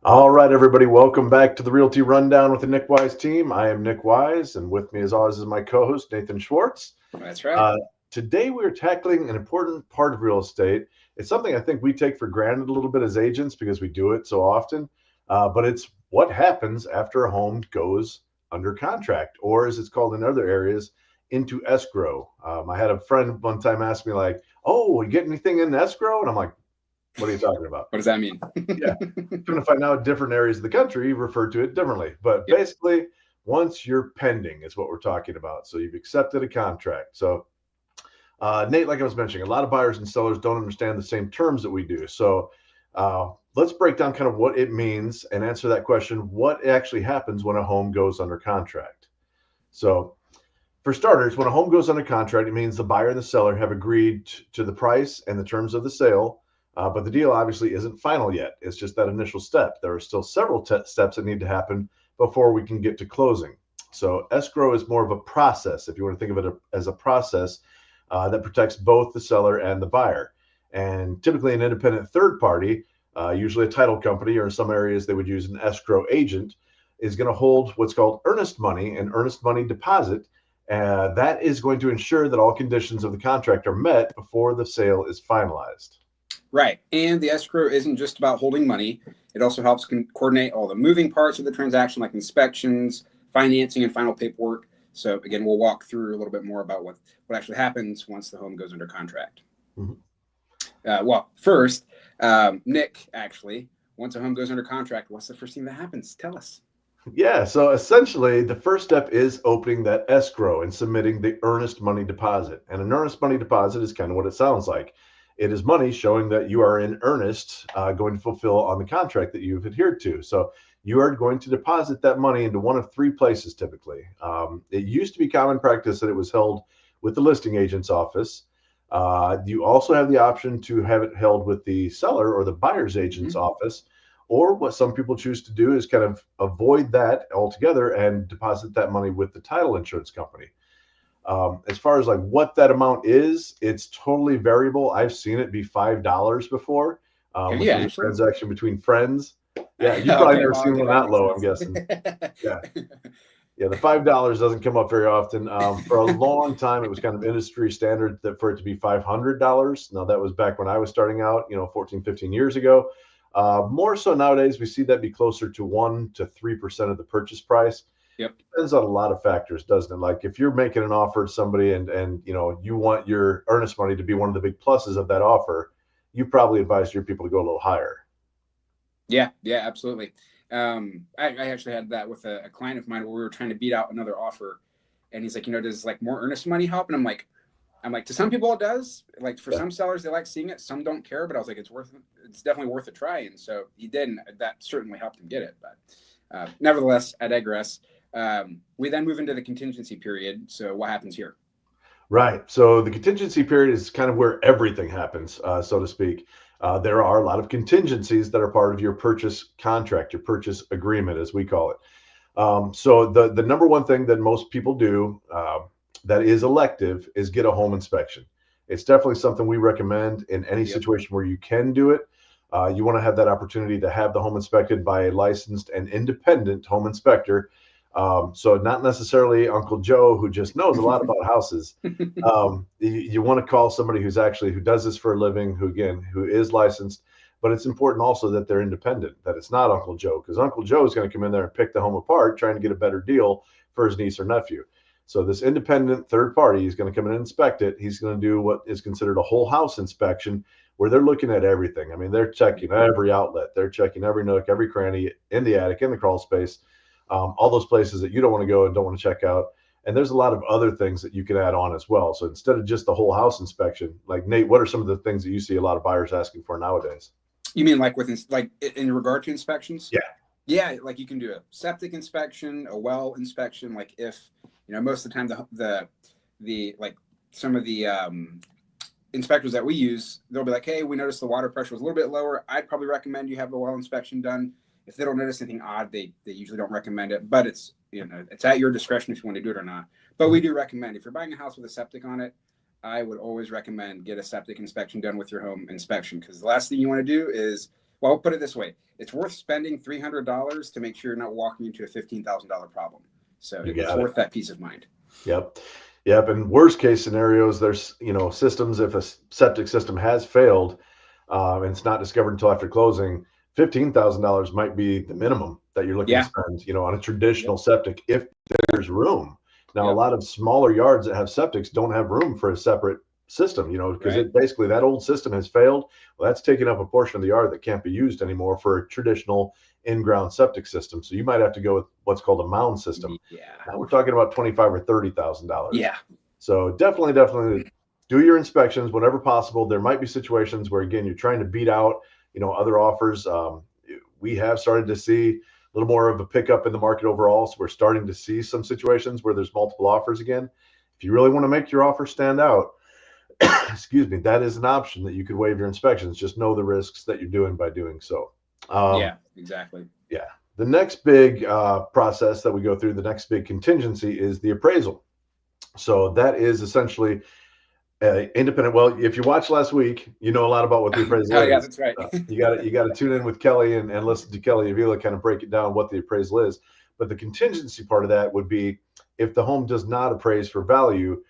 All right, everybody, welcome back to the Realty Rundown with the Nick Wise team. I am Nick Wise, and with me, as always, is my co-host Nathan Schwartz. That's right. Uh, Today, we're tackling an important part of real estate. It's something I think we take for granted a little bit as agents because we do it so often. But it's what happens after a home goes under contract, or as it's called in other areas, into escrow. I had a friend one time ask me, like, "Oh, you get anything in escrow?" And I'm like, "What are you talking about?" What does that mean? Yeah. Come to find out, different areas of the country refer to it differently. But Yep. basically, once you're pending is what we're talking about. So you've accepted a contract. So Nate, like I was mentioning, a lot of buyers and sellers don't understand the same terms that we do. So let's break down kind of what it means and answer that question: what actually happens when a home goes under contract? So for starters, when a home goes under contract, it means the buyer and the seller have agreed to the price and the terms of the sale. But the deal obviously isn't final yet. It's just that initial step. There are still several steps that need to happen before we can get to closing. So escrow is more of a process, if you want to think of it as a process that protects both the seller and the buyer. And typically, an independent third party, usually a title company, or in some areas they would use an escrow agent, is going to hold what's called earnest money, an earnest money deposit. That is going to ensure that all conditions of the contract are met before the sale is finalized. Right. And the escrow isn't just about holding money. It also helps coordinate all the moving parts of the transaction, like inspections, financing, and final paperwork. So again, we'll walk through a little bit more about what actually happens once the home goes under contract. Mhm. Well, first, Nick, actually, once a home goes under contract, what's the first thing that happens? Tell us. Yeah, so essentially, the first step is opening that escrow and submitting the earnest money deposit. And an earnest money deposit is kind of what it sounds like. It is money showing that you are in earnest going to fulfill on the contract that you've adhered to. So you are going to deposit that money into one of three places typically. It used to be common practice that it was held with the listing agent's office. You also have the option to have it held with the seller or the buyer's agent's Mm-hmm. office, or what some people choose to do is kind of avoid that altogether and deposit that money with the title insurance company. As far as like what that amount is, it's totally variable. I've seen it be $5 before, Have you which was a actually? transaction between friends. Yeah, you probably Okay, never well, seen okay, one that that makes low, I'm sense. guessing. Yeah. Yeah, the $5 doesn't come up very often. For a long time, it was kind of industry standard that for it to be $500. Now, that was back when I was starting out, 14, 15 years ago. More so nowadays, we see that be closer to 1 to 3% of the purchase price. Yep. Depends on a lot of factors, doesn't it? Like if you're making an offer to somebody and you want your earnest money to be one of the big pluses of that offer, you probably advise your people to go a little higher. Yeah, absolutely. I actually had that with a client of mine where we were trying to beat out another offer, and he's like, does like more earnest money help? And I'm like, to some people it does. Like for Yeah. some sellers, they like seeing it. Some don't care, but I was like, it's definitely worth a try. And so he did, and that certainly helped him get it. But nevertheless, I digress. We then move into the contingency period. So what happens here? Right. So the contingency period is kind of where everything happens, so to speak. There are a lot of contingencies that are part of your purchase contract, your purchase agreement, as we call it. So the number one thing that most people do that is elective is get a home inspection. It's definitely something we recommend in any Yep. situation where you can do it. You want to have that opportunity to have the home inspected by a licensed and independent home inspector. So not necessarily Uncle Joe who just knows a lot about houses. You want to call somebody who does this for a living, who is licensed. But it's important also that they're independent, that it's not Uncle Joe, because Uncle Joe is going to come in there and pick the home apart, trying to get a better deal for his niece or nephew. So this independent third party is going to come in and inspect it. He's going to do what is considered a whole house inspection, where they're looking at everything. I mean, they're checking every outlet, they're checking every nook, every cranny in the attic, in the crawl space, all those places that you don't want to go and don't want to check out. And there's a lot of other things that you can add on as well. So instead of just the whole house inspection, like Nate, what are some of the things that you see a lot of buyers asking for nowadays? You mean like like in regard to inspections? Yeah. Yeah, like you can do a septic inspection, a well inspection. Like if most of the time the like some of the inspectors that we use, they'll be like, hey, we noticed the water pressure was a little bit lower. I'd probably recommend you have a well inspection done. If they don't notice anything odd, they usually don't recommend it. But it's at your discretion if you want to do it or not. But we do recommend, if you're buying a house with a septic on it, I would always recommend get a septic inspection done with your home inspection, because the last thing you want to do is Well, I'll put it this way: it's worth spending $300 to make sure you're not walking into a $15,000 problem. So You it's got it. worth that peace of mind. Yep. Yep. And worst case scenarios, there's, systems, if a septic system has failed and it's not discovered until after closing, $15,000 might be the minimum that you're looking to Yeah. spend, on a traditional Yep. septic if there's room. Now, a Yep. lot of smaller yards that have septics don't have room for a separate system, because Right. it basically that old system has failed. Well, that's taking up a portion of the yard that can't be used anymore for a traditional in-ground septic system. So you might have to go with what's called a mound system. Yeah. Now we're talking about $25,000 or $30,000. Yeah. So definitely do your inspections whenever possible. There might be situations where, again, you're trying to beat out, other offers. We have started to see a little more of a pickup in the market overall. So we're starting to see some situations where there's multiple offers again. If you really want to make your offer stand out, excuse me, that is an option that you could waive your inspections. Just know the risks that you're doing by doing so. Yeah. Exactly. Yeah. The next big process that we go through, the next big contingency is the appraisal. So that is essentially independent. Well, if you watched last week, you know a lot about what the appraisal Oh yeah, is. that's right. You got to tune in with Kelly and listen to Kelly Avila kind of break it down what the appraisal is. But the contingency part of that would be if the home does not appraise for value,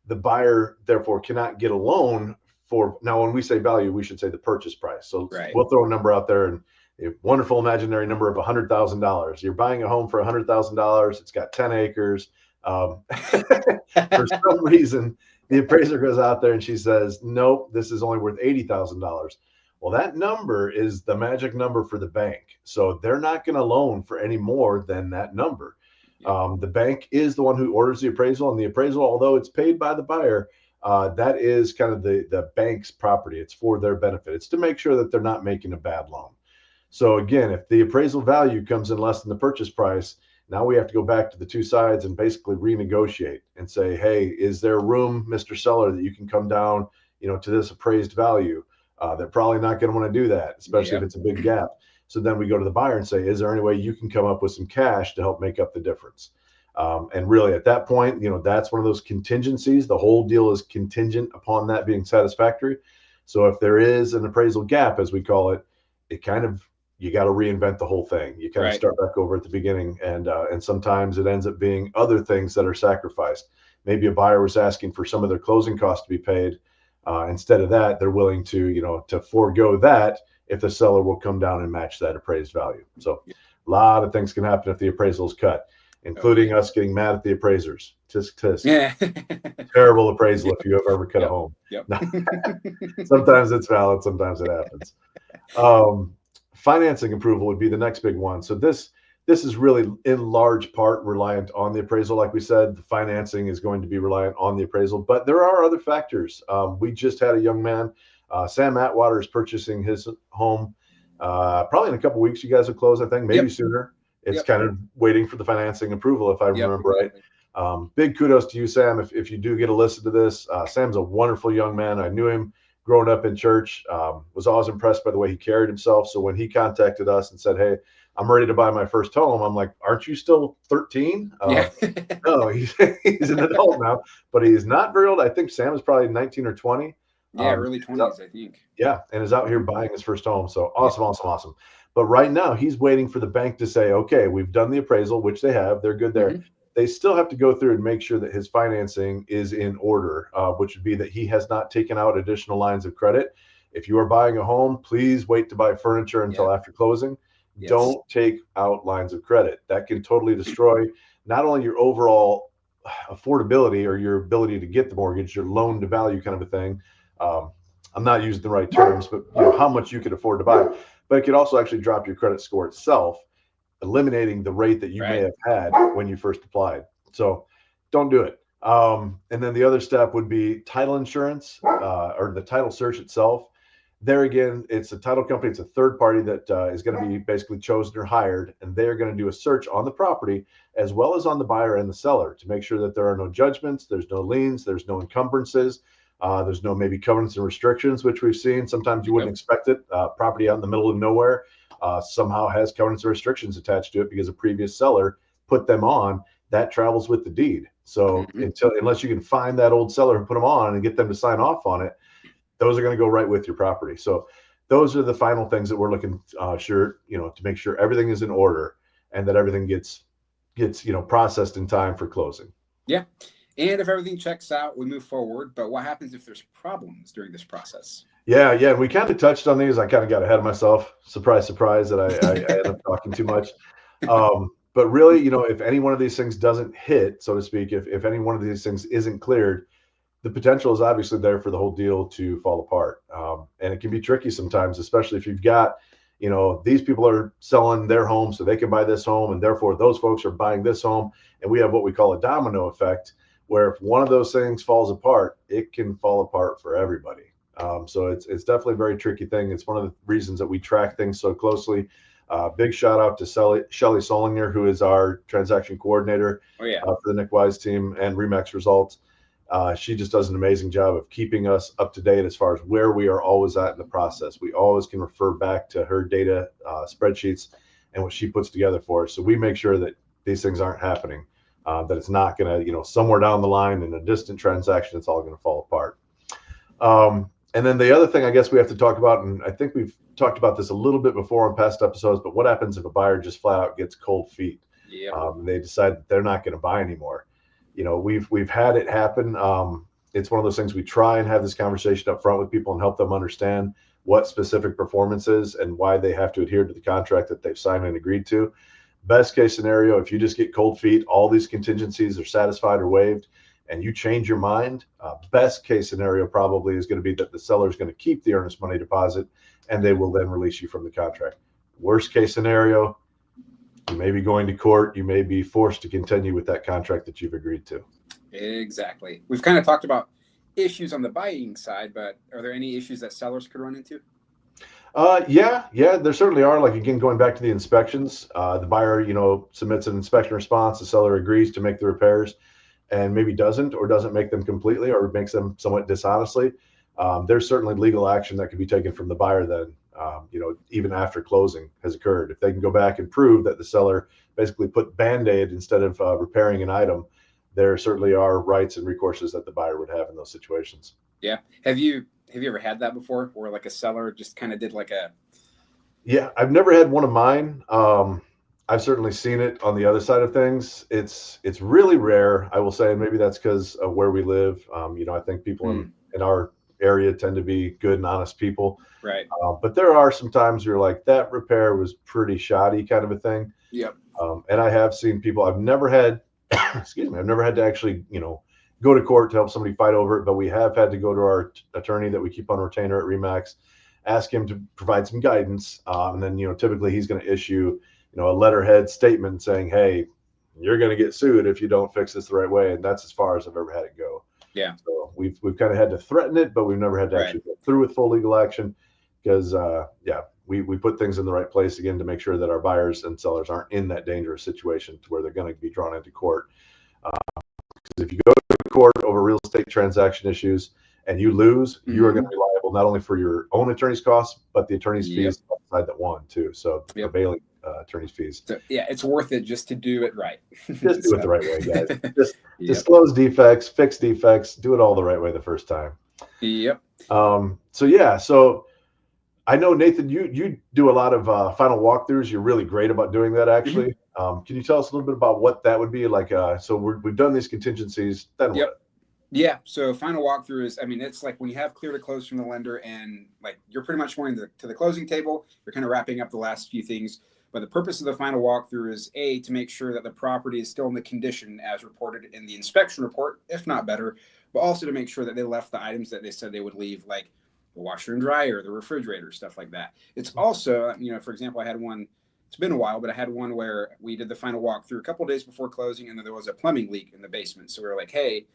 the buyer therefore cannot get a loan for. Now, when we say value, we should say the purchase price. So Right. we'll throw a number out there and a wonderful imaginary number of $100,000. You're buying a home for $100,000. It's got 10 acres. For some reason, the appraiser goes out there and she says, nope, this is only worth $80,000. Well, that number is the magic number for the bank. So they're not going to loan for any more than that number. The bank is the one who orders the appraisal, and the appraisal, although it's paid by the buyer, that is kind of the bank's property. It's for their benefit. It's to make sure that they're not making a bad loan. So again, if the appraisal value comes in less than the purchase price, now we have to go back to the two sides and basically renegotiate and say, hey, is there room, Mr. Seller, that you can come down, to this appraised value? They're probably not going to want to do that, especially if it's a big gap. So then we go to the buyer and say, is there any way you can come up with some cash to help make up the difference? And really at that point, that's one of those contingencies. The whole deal is contingent upon that being satisfactory. So if there is an appraisal gap, as we call it, you got to reinvent the whole thing. You kind of start back over at the beginning, and sometimes it ends up being other things that are sacrificed. Maybe a buyer was asking for some of their closing costs to be paid. Instead of that, they're willing to forego that if the seller will come down and match that appraised value. So a lot of things can happen if the appraisal is cut, including us getting mad at the appraisers. Tisk tisk. Yeah. Terrible appraisal if you have ever cut a home. Yep. Sometimes it's valid, sometimes it happens. Financing approval would be the next big one. So this is really in large part reliant on the appraisal. Like we said, the financing is going to be reliant on the appraisal, but there are other factors. We just had a young man, Sam Atwater, is purchasing his home. Probably in a couple of weeks, you guys will close, I think, maybe sooner. It's kind of waiting for the financing approval, if I remember right. Big kudos to you, Sam. If you do get a listen to this, Sam's a wonderful young man. I knew him growing up in church, was always impressed by the way he carried himself. So when he contacted us and said, hey, I'm ready to buy my first home, I'm like, aren't you still 13? No, he's an adult now, but he's not very old. I think Sam is probably 19 or 20. Early 20s, I think. Yeah, and is out here buying his first home. So awesome. But right now, he's waiting for the bank to say, okay, we've done the appraisal, which they have. They're good there. They still have to go through and make sure that his financing is in order, which would be that he has not taken out additional lines of credit. If you are buying a home, please wait to buy furniture until after closing. Don't take out lines of credit. That can totally destroy not only your overall affordability or your ability to get the mortgage, your loan to value kind of a thing. I'm not using the right terms, but how much you could afford to buy. But it could also actually drop your credit score itself, eliminating the rate that you may have had when you first applied. So don't do it. And then the other step would be title insurance or the title search itself. There again, it's a title company. It's a third party that is going to be basically chosen or hired, and they're going to do a search on the property as well as on the buyer and the seller to make sure that there are no judgments, there's no liens, there's no encumbrances, there's no maybe covenants and restrictions, which we've seen. Sometimes you wouldn't expect it. Property out in the middle of nowhere somehow has covenants and restrictions attached to it because a previous seller put them on. That travels with the deed. So unless you can find that old seller and put them on and get them to sign off on it, those are going to go right with your property. So those are the final things that we're looking sure, to make sure everything is in order and that everything gets processed in time for closing. Yeah. And if everything checks out, we move forward. But what happens if there's problems during this process? Yeah. We kind of touched on these. I kind of got ahead of myself. Surprise, surprise, that I ended up talking too much. But really, if any one of these things doesn't hit, so to speak, if any one of these things isn't cleared, the potential is obviously there for the whole deal to fall apart. And it can be tricky sometimes, especially if you've got, these people are selling their home so they can buy this home, and therefore those folks are buying this home. And we have what we call a domino effect, where if one of those things falls apart, it can fall apart for everybody. So it's definitely a very tricky thing. It's one of the reasons that we track things so closely. Big shout out to Shelly Solinger, who is our transaction coordinator for the Nick Wise team and Remax Results. She just does an amazing job of keeping us up to date as far as where we are always at in the process. We always can refer back to her data spreadsheets and what she puts together for us. So we make sure that these things aren't happening, that it's not going to, somewhere down the line in a distant transaction, it's all going to fall apart. And then the other thing I guess we have to talk about, and I think we've talked about this a little bit before on past episodes, but what happens if a buyer just flat out gets cold feet? And they decide that they're not going to buy anymore? We've had it happen. It's one of those things we try and have this conversation up front with people and help them understand what specific performance is and why they have to adhere to the contract that they've signed and agreed to. Best case scenario, if you just get cold feet, all these contingencies are satisfied or waived, and you change your mind, best case scenario probably is going to be that the seller is going to keep the earnest money deposit and they will then release you from the contract. Worst case scenario, you may be going to court. You may be forced to continue with that contract that you've agreed to. Exactly. We've kind of talked about issues on the buying side, but are there any issues that sellers could run into? Yeah, there certainly are. Like, again, going back to the inspections, the buyer, submits an inspection response. The seller agrees to make the repairs and maybe doesn't make them completely or makes them somewhat dishonestly. There's certainly legal action that could be taken from the buyer then, even after closing has occurred. If they can go back and prove that the seller basically put Band-Aid instead of repairing an item, there certainly are rights and recourses that the buyer would have in those situations. Yeah. Have you ever had that before, where like a seller just kind of did like a? Yeah, I've never had one of mine. I've certainly seen it on the other side of things. It's really rare, I will say, and maybe that's because of where we live. I think people in our area tend to be good and honest people. Right. But there are some times you're like, that repair was pretty shoddy kind of a thing. Yep. And I have seen people, I've never had, I've never had to actually, go to court to help somebody fight over it, but we have had to go to our attorney that we keep on retainer at Remax, ask him to provide some guidance. And then, typically he's going to issue, a letterhead statement saying, hey, you're going to get sued if you don't fix this the right way. And that's as far as I've ever had it go. Yeah. So we've kind of had to threaten it, but we've never had to actually go through with full legal action because, we put things in the right place again to make sure that our buyers and sellers aren't in that dangerous situation to where they're going to be drawn into court. Because if you go to court over real estate transaction issues and you lose, you are going to be liable not only for your own attorney's costs, but the attorney's fees outside that won too. So prevailing attorney's fees. So, it's worth it just to do it right. Just do it the right way, guys. Just disclose defects, fix defects, do it all the right way the first time. Yep. So I know, Nathan, you do a lot of final walkthroughs. You're really great about doing that, actually. Can you tell us a little bit about what that would be like? So we've done these contingencies. Then what? Yeah. So final walkthrough is, it's like when you have clear to close from the lender and like you're pretty much going to the closing table, you're kind of wrapping up the last few things. But the purpose of the final walkthrough is to make sure that the property is still in the condition as reported in the inspection report, if not better, but also to make sure that they left the items that they said they would leave, like the washer and dryer, the refrigerator, stuff like that. It's also, for example, I had one, it's been a while, but I had one where we did the final walkthrough a couple of days before closing, and then there was a plumbing leak in the basement. So we were like, hey,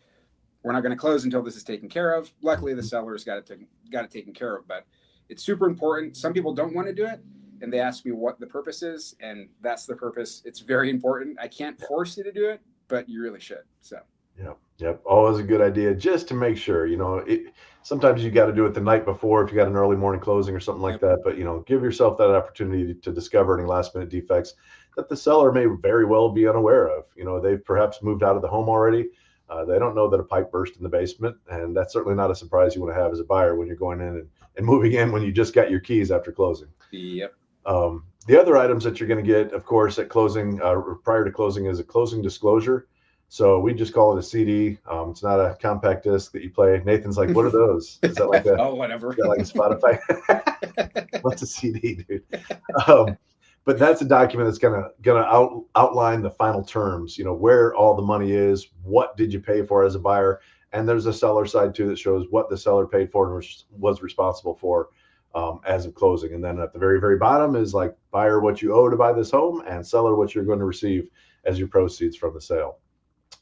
we're not going to close until this is taken care of. Luckily, the sellers got it taken care of, but it's super important. Some people don't want to do it, and they ask me what the purpose is, and that's the purpose. It's very important. I can't force you to do it, but you really should. So. Yep. Always a good idea, just to make sure. Sometimes you got to do it the night before if you got an early morning closing or something like that. But give yourself that opportunity to discover any last minute defects that the seller may very well be unaware of. They've perhaps moved out of the home already. They don't know that a pipe burst in the basement, and that's certainly not a surprise you want to have as a buyer when you're going in and moving in when you just got your keys after closing. Yep. The other items that you're going to get, of course, at closing or prior to closing is a closing disclosure. So we just call it a CD. It's not a compact disc that you play. Nathan's like, "What are those? Is that like a oh, whatever. is that like a Spotify? What's a CD, dude?" But that's a document that's gonna outline the final terms. You know, where all the money is, what did you pay for as a buyer, and there's a seller side too that shows what the seller paid for and was responsible for as of closing. And then at the very, very bottom is like buyer what you owe to buy this home, and seller what you're going to receive as your proceeds from the sale.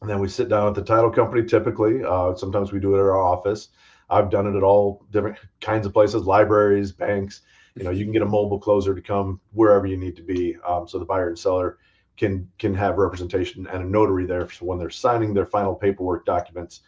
And then we sit down at the title company typically. Sometimes we do it at our office. I've done it at all different kinds of places, libraries, banks. You know, you can get a mobile closer to come wherever you need to be, so the buyer and seller can have representation and a notary there. So when they're signing their final paperwork documents,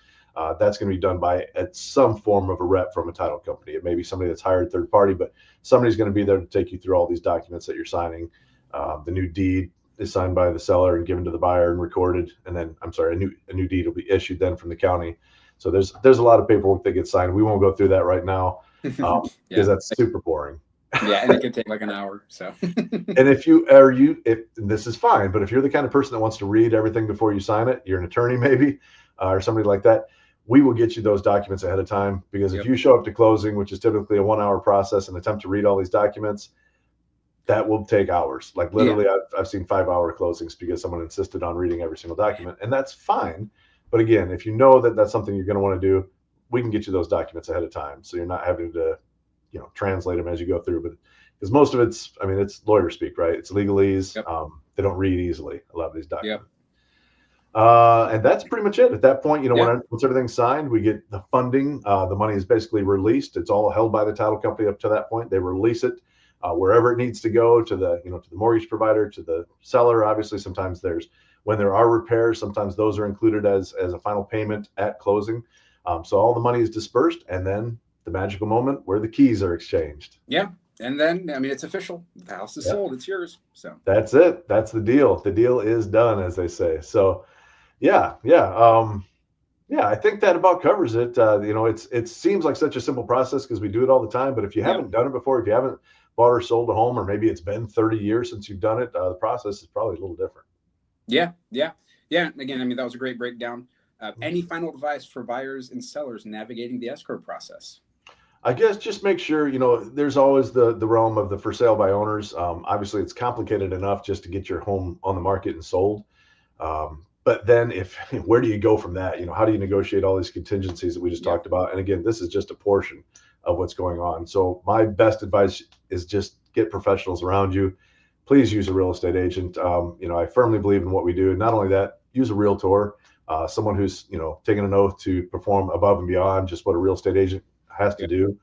that's going to be done by at some form of a rep from a title company. It may be somebody that's hired third party, but somebody's going to be there to take you through all these documents that you're signing. The new deed is signed by the seller and given to the buyer and recorded. And then, I'm sorry, a new deed will be issued then from the county. So there's a lot of paperwork that gets signed. We won't go through that right now because that's super boring. Yeah, and it can take like an hour. So, and if this is fine, but if you're the kind of person that wants to read everything before you sign it, you're an attorney maybe, or somebody like that, we will get you those documents ahead of time. Because if you show up to closing, which is typically a 1 hour process, and attempt to read all these documents, that will take hours. Like literally, I've seen 5 hour closings because someone insisted on reading every single document, and that's fine. But again, if you know that that's something you're going to want to do, we can get you those documents ahead of time, so you're not having to, translate them as you go through. But because most of it's lawyer speak, right? It's legalese. They don't read easily, a lot of these documents. And that's pretty much it. At that point, once everything's signed, we get the funding. The money is basically released. It's all held by the title company up to that point. They release it wherever it needs to go, to the mortgage provider, to the seller. Obviously, sometimes when there are repairs, sometimes those are included as a final payment at closing. So all the money is dispersed, and then the magical moment where the keys are exchanged. Yeah. And then, it's official. The house is sold. It's yours. So that's it. That's the deal. The deal is done, as they say. So yeah. I think that about covers it. It seems like such a simple process because we do it all the time. But if you haven't done it before, if you haven't bought or sold a home, or maybe it's been 30 years since you've done it, the process is probably a little different. Yeah. Again, that was a great breakdown. Any final advice for buyers and sellers navigating the escrow process? I guess just make sure, there's always the realm of the for sale by owners. Obviously, it's complicated enough just to get your home on the market and sold. But then where do you go from that? How do you negotiate all these contingencies that we just talked about? And again, this is just a portion of what's going on. So my best advice is just get professionals around you. Please use a real estate agent. I firmly believe in what we do. Not only that, use a realtor, someone who's, taken an oath to perform above and beyond just what a real estate agent has to do.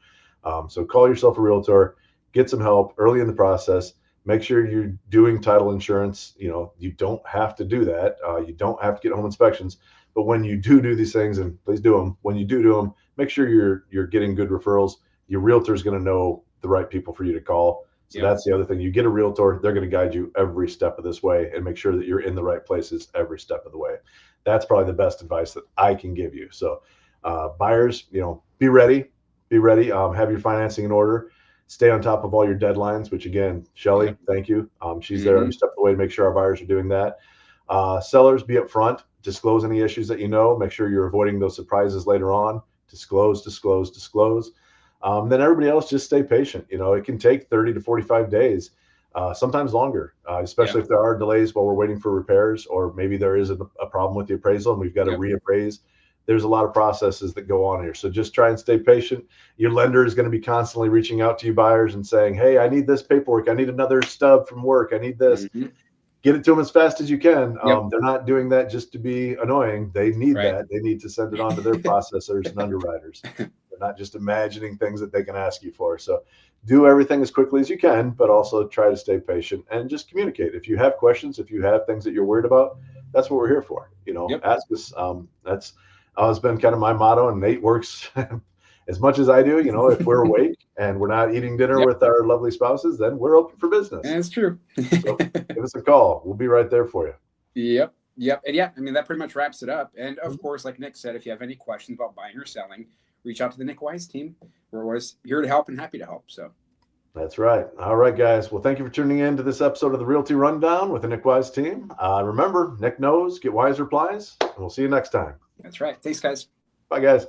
So call yourself a realtor, get some help early in the process. Make sure you're doing title insurance. You don't have to do that. You don't have to get home inspections. But when you do these things, and please do them, when you do them, make sure you're getting good referrals. Your realtor is going to know the right people for you to call. So that's the other thing. You get a realtor, they're going to guide you every step of this way and make sure that you're in the right places every step of the way. That's probably the best advice that I can give you. So buyers, be ready. Have your financing in order. Stay on top of all your deadlines, which again, Shelly, thank you. She's there every step of the way to make sure our buyers are doing that. Sellers, be upfront. Disclose any issues that make sure you're avoiding those surprises later on. Disclose. Then everybody else, just stay patient. It can take 30 to 45 days, sometimes longer, especially if there are delays while we're waiting for repairs, or maybe there is a problem with the appraisal and we've got to reappraise. There's a lot of processes that go on here. So just try and stay patient. Your lender is going to be constantly reaching out to you buyers and saying, hey, I need this paperwork. I need another stub from work. I need this. Get it to them as fast as you can. They're not doing that just to be annoying. They need that. They need to send it on to their processors and underwriters. They're not just imagining things that they can ask you for. So do everything as quickly as you can, but also try to stay patient and just communicate. If you have questions, if you have things that you're worried about, that's what we're here for. Ask us. That's always been kind of my motto, and Nate works as much as I do. If we're awake and we're not eating dinner with our lovely spouses, then we're open for business. That's true. So give us a call. We'll be right there for you. Yep. And that pretty much wraps it up. And of course, like Nick said, if you have any questions about buying or selling, reach out to the Nick Wise team. We're always here to help and happy to help. So that's right. All right, guys. Well, thank you for tuning in to this episode of the Realty Rundown with the Nick Wise team. Remember, Nick knows, get wise replies, and we'll see you next time. that's right. Thanks, guys. Bye, guys.